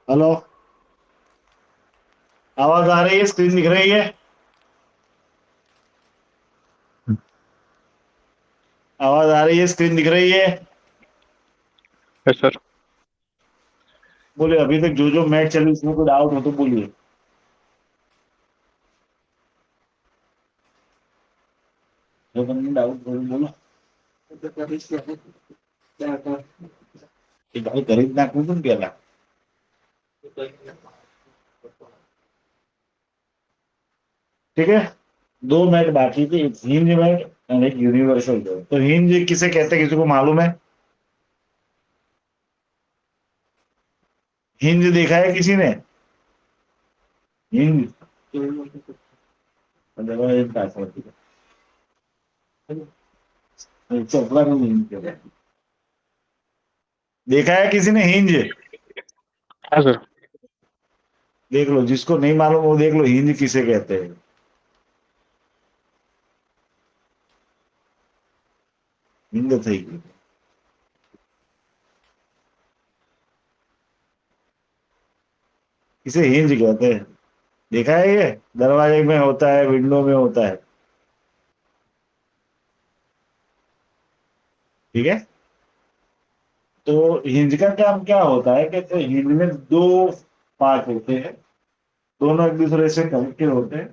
Hello. आवाज आ रही है? स्क्रीन दिख रही है? आवाज आ रही है? स्क्रीन दिख रही है? है सर। बोले अभी तक जो जो मैच चली उसमें कोई डाउट हो तो बोलिए। जो तुमने डाउट हो बोलो। એ ભાઈ ઘરે જ નાખવું હતું ને પેલા. ठीक है। दो मैच बाकी थे, एक हिंज मैच और एक यूनिवर्सल मैच। तो हिंज किसे कहते हैं, किसी को मालूम है? हिंज देखा है किसी ने? हिंज चपला को हिंज कहते हैं। देखा है किसी ने हिंज? हाँ सर। देख लो, जिसको नहीं मालूम वो देख लो हिंज किसे कहते हैं। हिंद थी। इसे हिंज कहते हैं। देखा है ये? दरवाजे में होता है, विंडो में होता है। ठीक है। तो हिंज का काम क्या होता है कि तो हिंज में दो पार्ट होते हैं। दोनों एक दूसरे से कनेक्टेड होते हैं।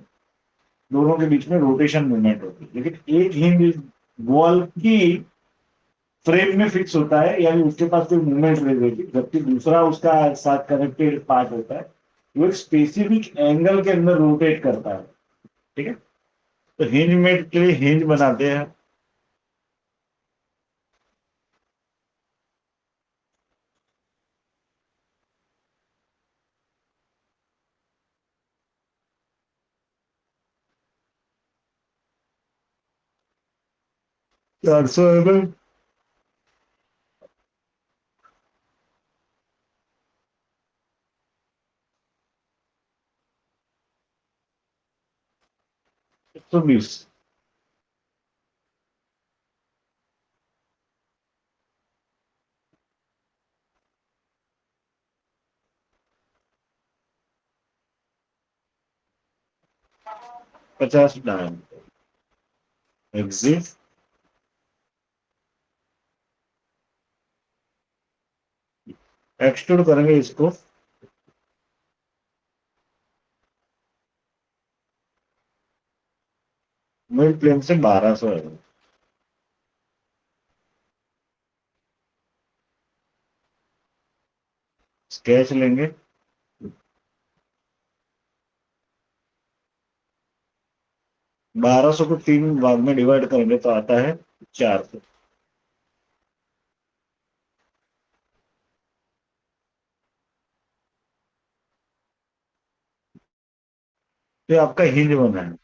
दोनों के बीच में रोटेशन मूवमेंट होती है, लेकिन एक हिंज वॉल की फ्रेम में फिक्स होता है, यानी उसके पास कोई मूवमेंट नहीं रहेगी, जबकि दूसरा उसका साथ कनेक्टेड पार्ट होता है। वो एक स्पेसिफिक एंगल के अंदर रोटेट करता है। ठीक है। तो हिंज मेट के लिए हिंज बनाते हैं। 400 mm। 120। 50 डायम। एग्जिट। एक्सट्रूड करेंगे इसको। मिड प्लेन से 1200 mm। स्केच लेंगे। 1200 को 3 भाग में डिवाइड करेंगे तो आता है 400। तो आपका हिंज बना है।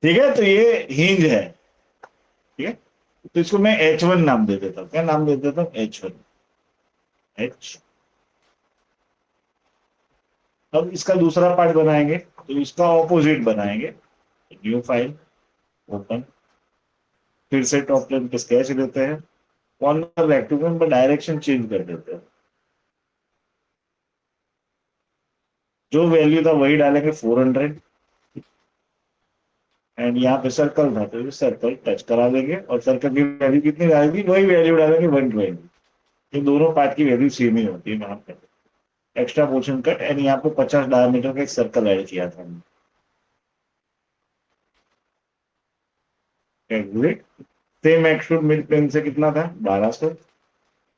ठीक है, तो ये हिंज है। ठीक है, तो इसको मैं H1 नाम दे देता हूँ। क्या नाम दे देता हूँ? H1। H। अब इसका दूसरा पार्ट बनाएंगे, तो इसका ऑपोजिट बनाएंगे। न्यू फाइल, ओपन, फिर से टॉप प्लेन पे स्केच देते हैं, कॉर्नर रेक्टेंगल पर डायरेक्शन चेंज कर देते हैं। जो वैल्यू था वही डालेंगे, 400। एंड यहाँ पे सर्कल था, तो सर्कल टच करा देंगे, और सर्कल की वैल्यू कितनी डालेंगे? वही वैल्यू डालेंगे, 120। ये दोनों पार्ट की वैल्यू सेम ही होती है वहां पे। एक्स्ट्रा पोर्शन कट, एंड यहाँ पे 50 डायमीटर का एक सर्कल ऐड किया था हमने। Exit. Same extrude mid plane से कितना था? 1200।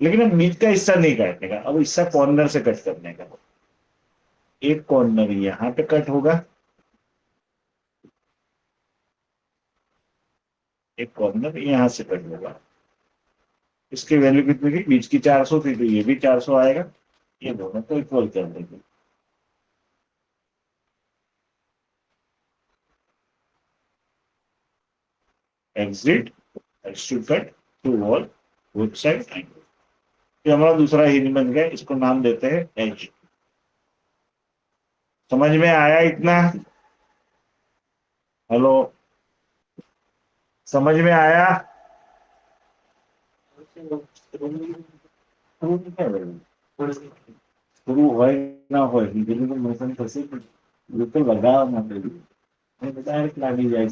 लेकिन अब नीच का हिस्सा नहीं काटने का, अब हिस्सा कॉर्नर से कट करने का। एक कॉर्नर यहाँ पे कट होगा, एक कॉर्नर यहाँ से कट होगा। इसकी वैल्यू कितनी थी? बीच की 400 थी, तो ये भी 400 आएगा। ये दोनों को इक्वल कर देंगे। Exit, extrude cut to wall, both side angle. ये हमारा दूसरा हिंज बन गया, इसको नाम देते हैं एज। समझ में आया इतना? हेलो, समझ में आया? शुरू हो ना हो बिजली को मौसम कैसे बिल्कुल लगा डायरेक्ट लागी जाए।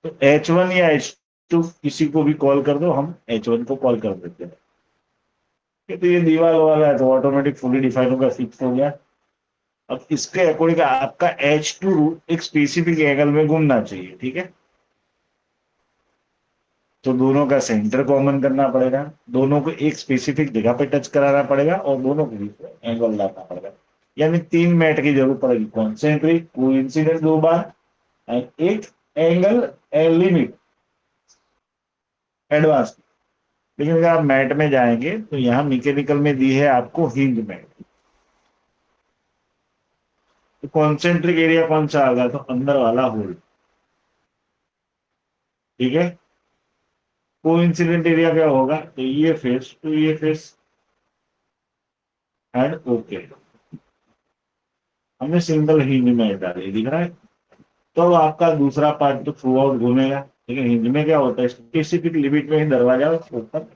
तो H1 या H2 किसी को भी कॉल कर दो, हम H1 को कॉल कर देते हैं। तो ये दीवार वाला है, तो ऑटोमेटिक फुली डिफाइन होगा, फिक्स हो गया। अब इसके अकॉर्डिंग आपका H2 रूट एक स्पेसिफिक एंगल में घूमना चाहिए। ठीक है, तो दोनों का सेंटर कॉमन करना पड़ेगा, दोनों को एक स्पेसिफिक जगह पे टच कराना पड़ेगा, और दोनों के बीच में एंगल लाना पड़ेगा। यानी 3 मैट की जरूरत पड़ेगी, कॉन्सेंट्रिक, कोइंसिडेंट 2 बार, एंड एक एंगल लिमिट एडवांस। लेकिन अगर आप मैट में जाएंगे, तो यहाँ मैकेनिकल में दी है आपको हिंज मैट। तो कॉन्सेंट्रिक एरिया कौन सा आ गया? तो अंदर वाला होल। ठीक है, कोइंसिडेंट एरिया क्या होगा? तो ये फेस टू ये फेस, एंड ओके। हमने सिंगल हिंज मैट डाली, दिख रहा है? तो आपका दूसरा पार्ट तो थ्रू आउट घूमेगा। लेकिन हिंज में क्या होता है, स्पेसिफिक लिमिट में ही दरवाजा ओपन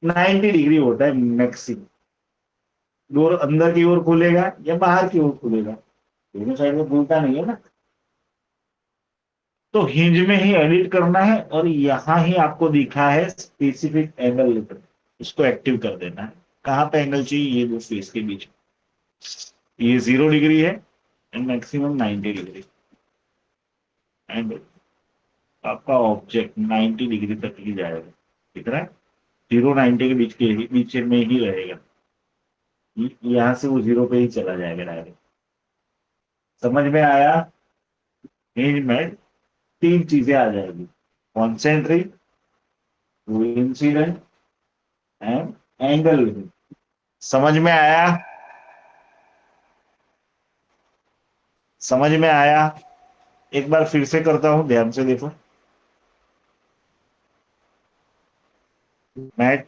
90 डिग्री होता है मैक्सिमम। डोर अंदर की ओर खुलेगा या बाहर की ओर खुलेगा, दोनों साइड में खुलता नहीं है ना। तो हिंज में ही एडिट करना है, और यहां ही आपको दिखा है स्पेसिफिक एंगल लिमिट, इसको एक्टिव कर देना है। कहां पे एंगल चाहिए? ये दो फेस के बीच। ये 0 डिग्री है, एंड मैक्सिमम 90 डिग्री। एंड आपका ऑब्जेक्ट 90 डिग्री तक ही जाएगा, दिख रहा है? 0 90 के बीच में ही रहेगा। यहाँ से वो 0 पे ही चला जाएगा डायरेक्ट। समझ में आया? हिंज में 3 चीजें आ जाएगी, कॉन्सेंट्रिक, कोइंसिडेंट, एंड एंगल। समझ में आया? समझ में आया? एक बार फिर से करता हूं, ध्यान से देखो। Mate,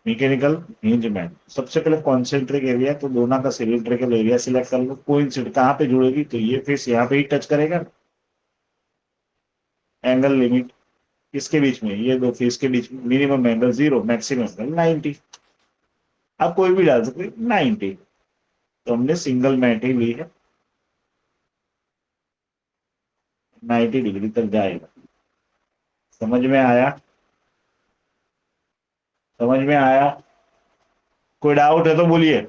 mechanical, hinge mate. सबसे पहले कॉन्सेंट्रिक एरिया, तो दोनों का सिलिंड्रिकल एरिया सिलेक्ट कर लो। कोइंसिडेंट कहां पे जुड़ेगी? तो ये फेस यहाँ पे ही टच करेगा। एंगल लिमिट किसके बीच में? ये दो फेस के बीच में। Minimum angle 0, maximum angle 90। आप कोई भी डाल सकते 90। तो हमने सिंगल मैट ही ली है, 90 डिग्री तक जाएगा। समझ में आया? समझ में आया? कोई डाउट है तो बोलिए,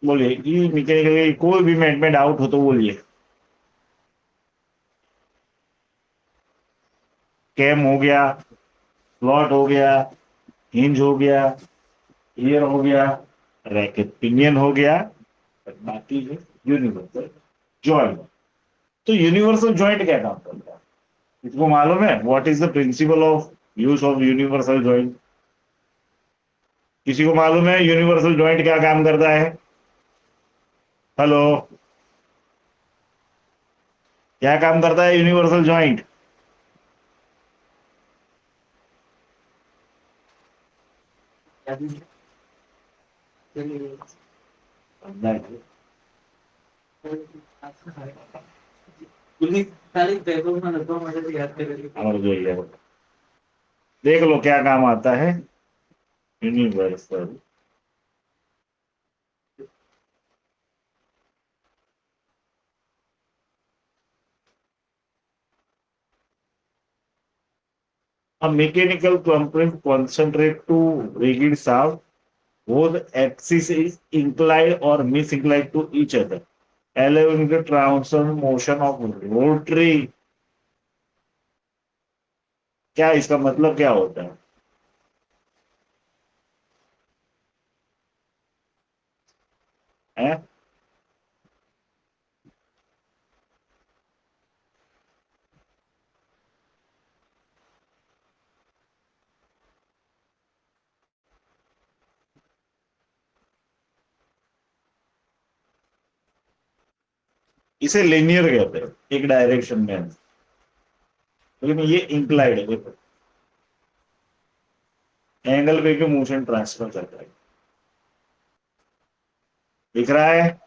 बोलिए। ये मैकेनिकल कोई भी मैट में डाउट हो तो बोलिए। कैम हो गया, स्लॉट हो गया, हिंज हो गया, ईयर हो गया, रैकेट पिनियन हो गया, बाकी है यूनिवर्सल जॉइंट। तो यूनिवर्सल जॉइंट क्या काम करता है? इसको मालूम है? What is the principle of use of universal joint? किसी को मालूम है यूनिवर्सल जॉइंट क्या काम करता है? हेलो, क्या काम करता है यूनिवर्सल जॉइंट? और जो ये देख लो क्या काम आता है universal. A mechanical component concentrate to rigid shaft whose axis is inclined or misinclined to each other, allowing the transverse motion of rotary। क्या इसका मतलब क्या होता है? इसे लिनियर कहते हैं, एक डायरेक्शन में, लेकिन ये इंक्लाइड है। देखो एंगल पे के मोशन ट्रांसफर करता है, दिख रहा है?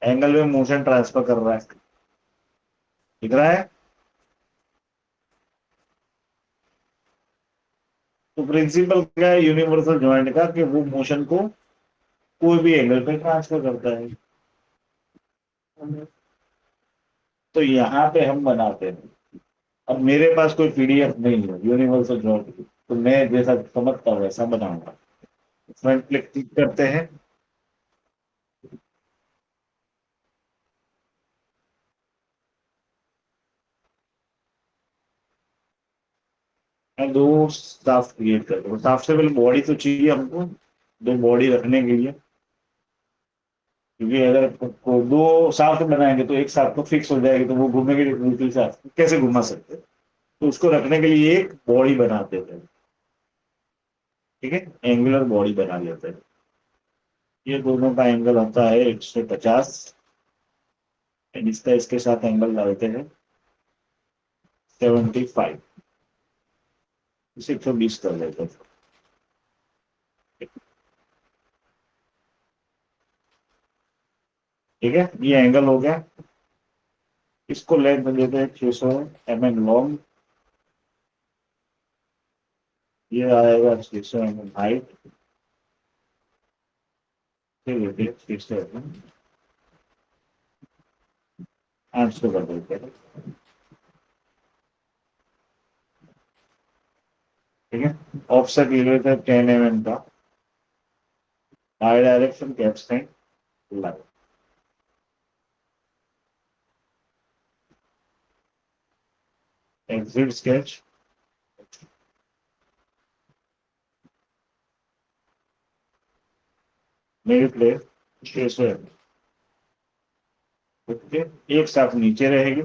एंगल पे मोशन ट्रांसफर कर रहा है, दिख रहा है? तो प्रिंसिपल क्या है यूनिवर्सल जॉइंट का कि वो मोशन को कोई भी एंगल पे ट्रांसफर करता है। तो यहाँ पे हम बनाते हैं। अब मेरे पास कोई पीडीएफ नहीं है यूनिवर्सल जॉइंट की, तो मैं जैसा समझता हूँ वैसा बनाऊंगा। फ्रंट क्लिक क्लिक करते हैं। मैं दो साफ क्रिएट कर दूँ। साफ से पहले बॉडी तो चाहिए हमको, दो बॉडी रखने के लिए, क्योंकि अगर दो साफ बनाएंगे तो एक साफ तो फिक्स हो जाएगी, तो वो घूमेगी दूसरी साफ कैसे घुमा सकते हैं? तो उसको रखने के लिए एक बॉडी बनाते थे। ठीक है, एंगुलर बॉडी बना लेते हैं। ये दोनों का एंगल होता है 150, एंड इसका इसके साथ एंगल डालते हैं 75, इसे 120 कर लेते हैं। ठीक है, ये एंगल हो गया। इसको लेंथ देते हैं 600 mm लॉन्ग, ये आएगा 600 mm हाइट, फिर ये 600 mm 800 कर देते हैं। ठीक है, ऑफसेट ले लेते हैं 10 mm का, बाई डायरेक्शन कैप्स्टाइन लाइन, एग्जिट स्केच, मेरी प्लेस 600 mm। ओके, एक साथ नीचे रहेगी,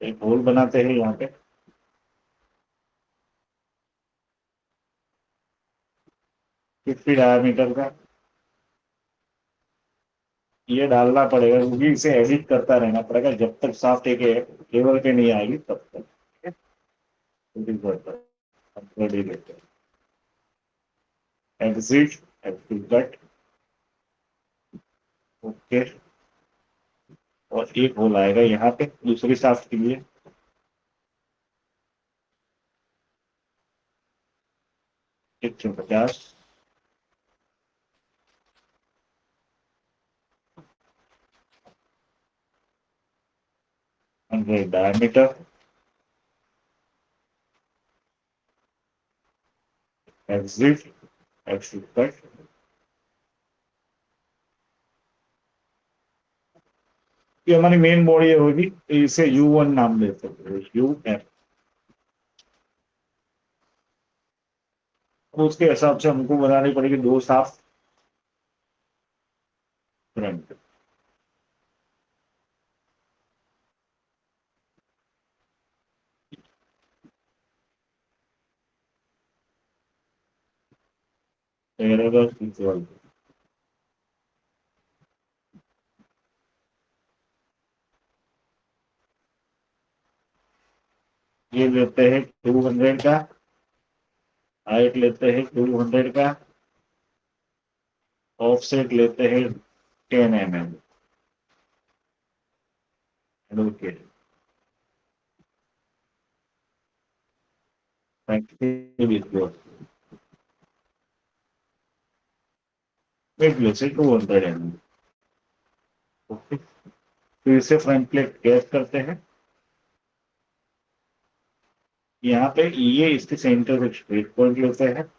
एक होल बनाते हैं यहाँ पे, 50 डायमीटर का। ये डालना पड़ेगा क्योंकि इसे एडिट करता रहना पड़ेगा जब तक साफ एक लेवल पे नहीं आएगी तब तक। Exit, cut, okay. और एक होल आएगा यहाँ पे दूसरी साफ्ट के लिए, 150, 100 डायमीटर, एग्जिट, कट। ये हमारी मेन बॉडी होगी, इसे U1 नाम दे सकते हैं, UN। तो उसके हिसाब से हमको बनानी पड़ेगी दो साफ फ्रंट। पैरेलल इक्वल, ये लेते हैं 200 का, हाइट लेते हैं 200 का, ऑफसेट लेते हैं 10 mm। ओके, वेट लेते 200 mm। ओके, फिर से फ्रंट प्लेट गैस करते हैं। यहाँ पे ये इसके सेंटर से स्ट्रेट पॉइंट लेते हैं।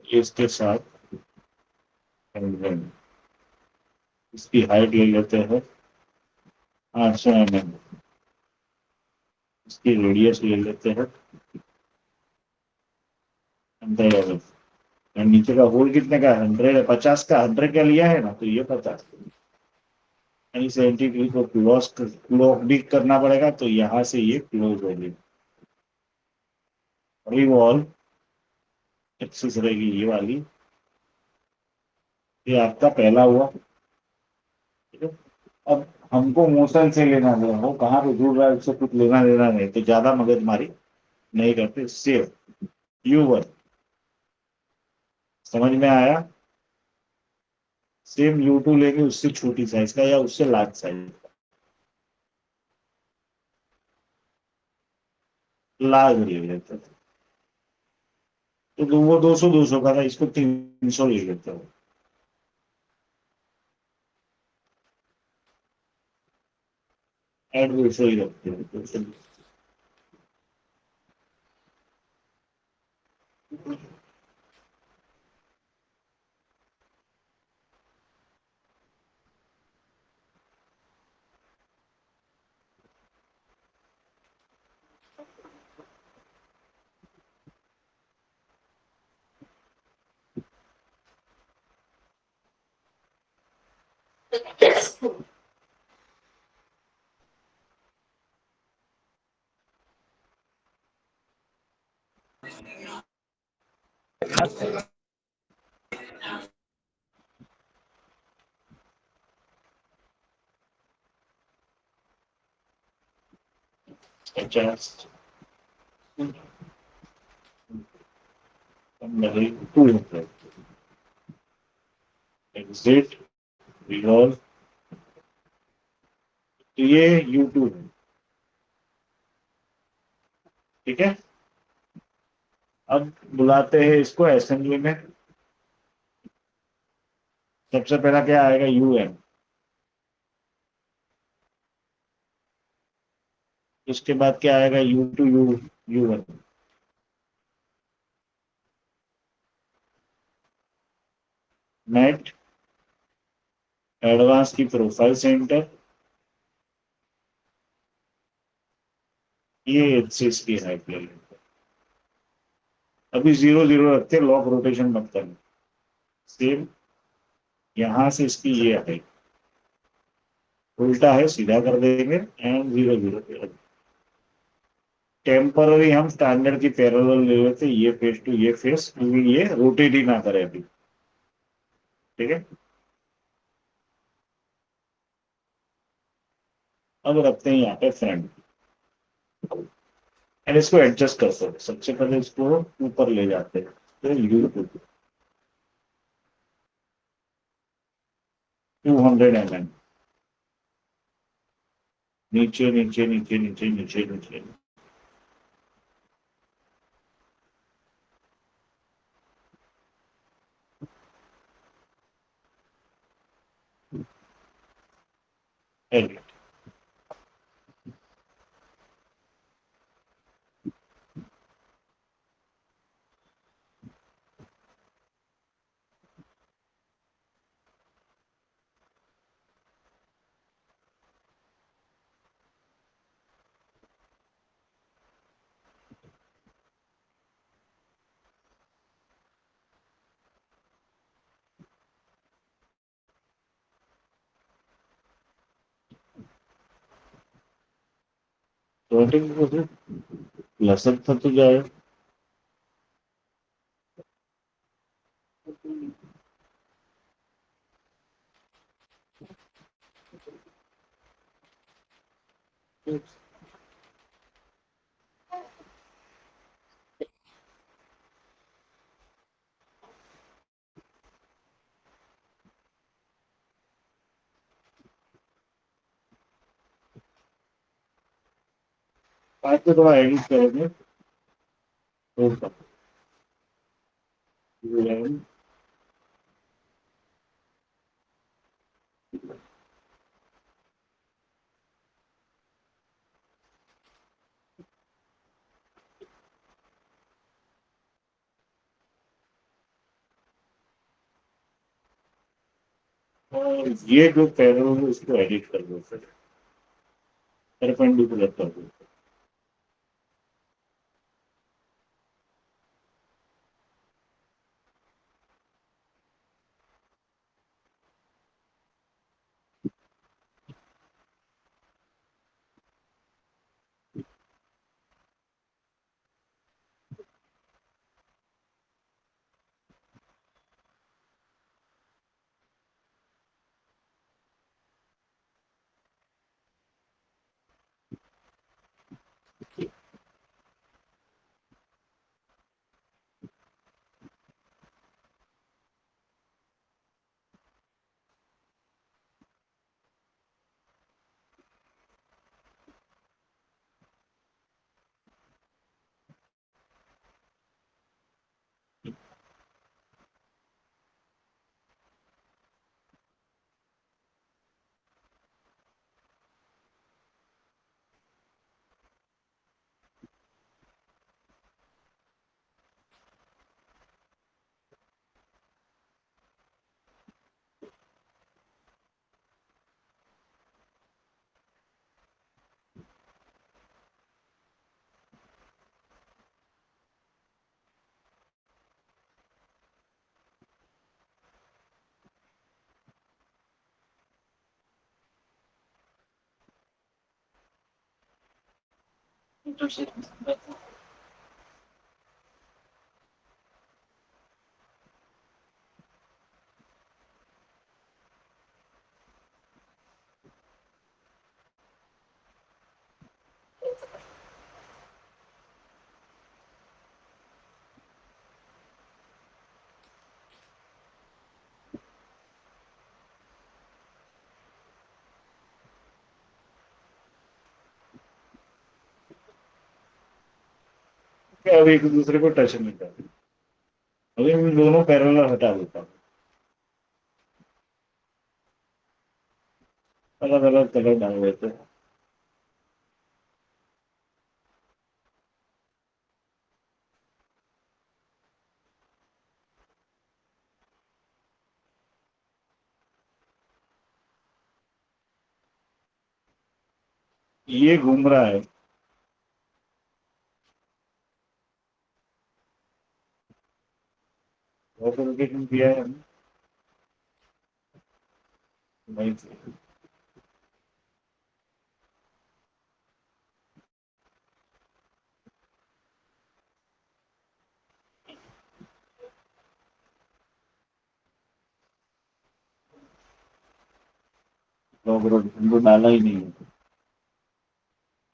इसके साथ इसकी हाइट ले लेते हैं 800 mm, इसकी रेडियस ले लेते हैं 100 mm। और नीचे का होल कितने का, 150 का, 100 का लिया है ना, तो ये 50, यानी 73 को क्लोज भी करना पड़ेगा, तो यहाँ से ये क्लोज हो गई। रिवॉल्व एक्सिस रहेगी ये वाली, ये आपका पहला हुआ। ठीक है, अब हमको मोशन से लेना देना, वो कहाँ पे जुड़ रहा है उससे कुछ लेना देना नहीं, तो ज्यादा मगजमारी नहीं करते। सेव U1, समझ में आया। सेम U2 लेंगे उससे छोटी साइज का या उससे लार्ज साइज, लार्ज ले लेते हैं। तो वो 200 का था, इसको 300 ले लेते हो। एड 200 ही रखते हो, 200। Adjust, memory 200, exit, revolve. तो ये U2 है। ठीक है, अब बुलाते हैं इसको असेंबली में। सबसे पहला क्या आएगा, UN। उसके बाद क्या आएगा, U2 U1। नेट एडवांस की प्रोफाइल सेंटर, ये एक्सिस की हाइट ले लेते हैं। अभी 0 0 रखते, लॉक रोटेशन मत करना। सेम, यहां से इसकी ये हाइट उल्टा है, सीधा कर देंगे एंड 0 0 पे रख। टेम्पररी हम स्टैंडर्ड की पैरेलल ले लेते, ये फेस टू ये फेस, क्योंकि ये रोटेट ही ना करे अभी। ठीक है, अब रखते हैं यहाँ पे फ्रंट, एंड इसको एडजस्ट करते हैं। सबसे पहले इसको ऊपर ले जाते हैं, तो U2 200 mm, नीचे नीचे नीचे नीचे नीचे नीचे। एडिट, डॉटिंग को सिर्फ प्लस था तो जाए। आज तो थोड़ा एडिट करेंगे तो और ये जो पैरल है उसको एडिट कर दो फिर परपेंडिकुलर कर दो। अब एक दूसरे को टच नहीं करते। अभी मैं दोनों पैरल हटा देता हूँ, अलग अलग कलर डाल देते हैं। ये घूम रहा है, ऑथेंटिकेशन किया है हमने? नहीं किया। लॉग रोड हमको डाला ही नहीं है।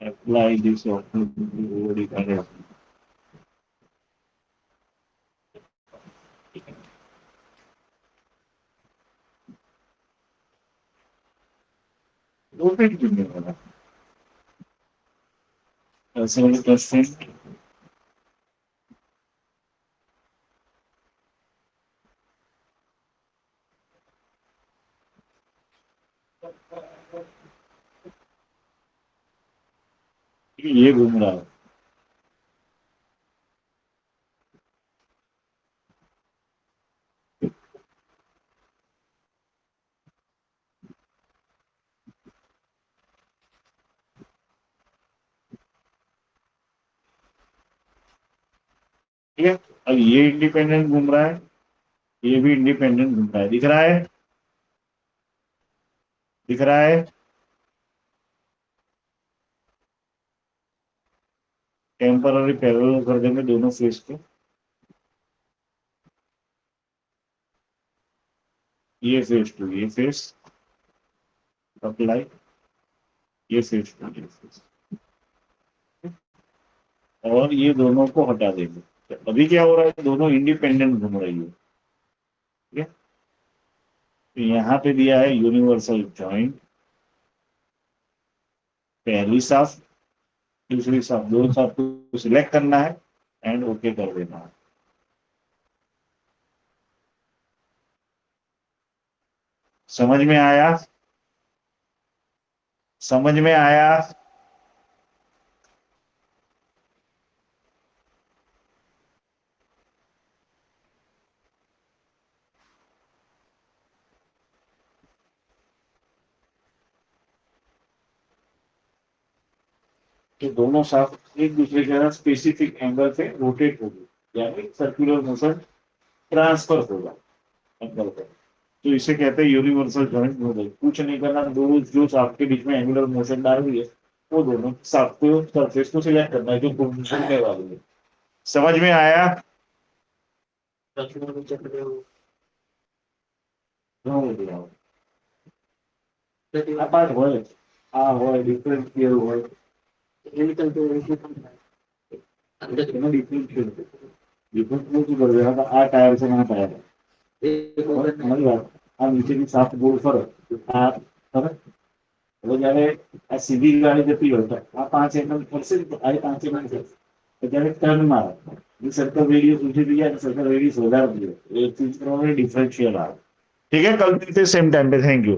अप्लाई दिस ऑप्शन, रोटेट क्यों नहीं हो रहा? ऐसे में परसेंट ये घूम रहा है। ठीक है, अब ये इंडिपेंडेंट घूम रहा है, ये भी इंडिपेंडेंट घूम रहा है, दिख रहा है? दिख रहा है? टेम्पररी पैरेलल कर देंगे दोनों फेस को। ये फेस टू ये फेस अप्लाई, ये फेस टू ये फेस, और ये दोनों को हटा देंगे। तो अभी क्या हो रहा है, दोनों इंडिपेंडेंट घूम रही है। ठीक है, तो यहाँ पे दिया है यूनिवर्सल जॉइंट, पहली साफ दूसरी साफ, दो साफ को सिलेक्ट करना है एंड ओके कर देना है। समझ में आया? समझ में आया? तो दोनों साफ एक दूसरे के साथ स्पेसिफिक एंगल से रोटेट होगी, यानी सर्कुलर मोशन ट्रांसफर होगा एंगल पर। तो इसे कहते हैं यूनिवर्सल जॉइंट मॉडल। कुछ नहीं करना, दो जो साफ के बीच में एंगुलर मोशन डाल रही है वो दोनों साफ को सरफेस को सिलेक्ट करना है जो घूमने वाली है। समझ में आया? અપાર હોય આ હોય ડિફરન્શિયલ હોય કેમિકલ તો એનો ડિફરન્શિયલ ડિફરન્શિયલ શું કરવે આ ટાયર છે આ ટાયર મારી વાત આ નીચેની સાફ ગોળ ફરે આ ફરે હવે જ્યારે આ સીધી ગાડી જતી હોય તો આ 5 mm ફરશે તો આ 5 mm છે તો જ્યારે ટર્ન મારે ये सर्कल रेडियस ऊंची दी है, सर्कल रेडियस વધારે दी है, एक चीज करवाने डिफरेंशियल आ। ठीक है, कल मिलते हैं सेम टाइम पे। Thank you.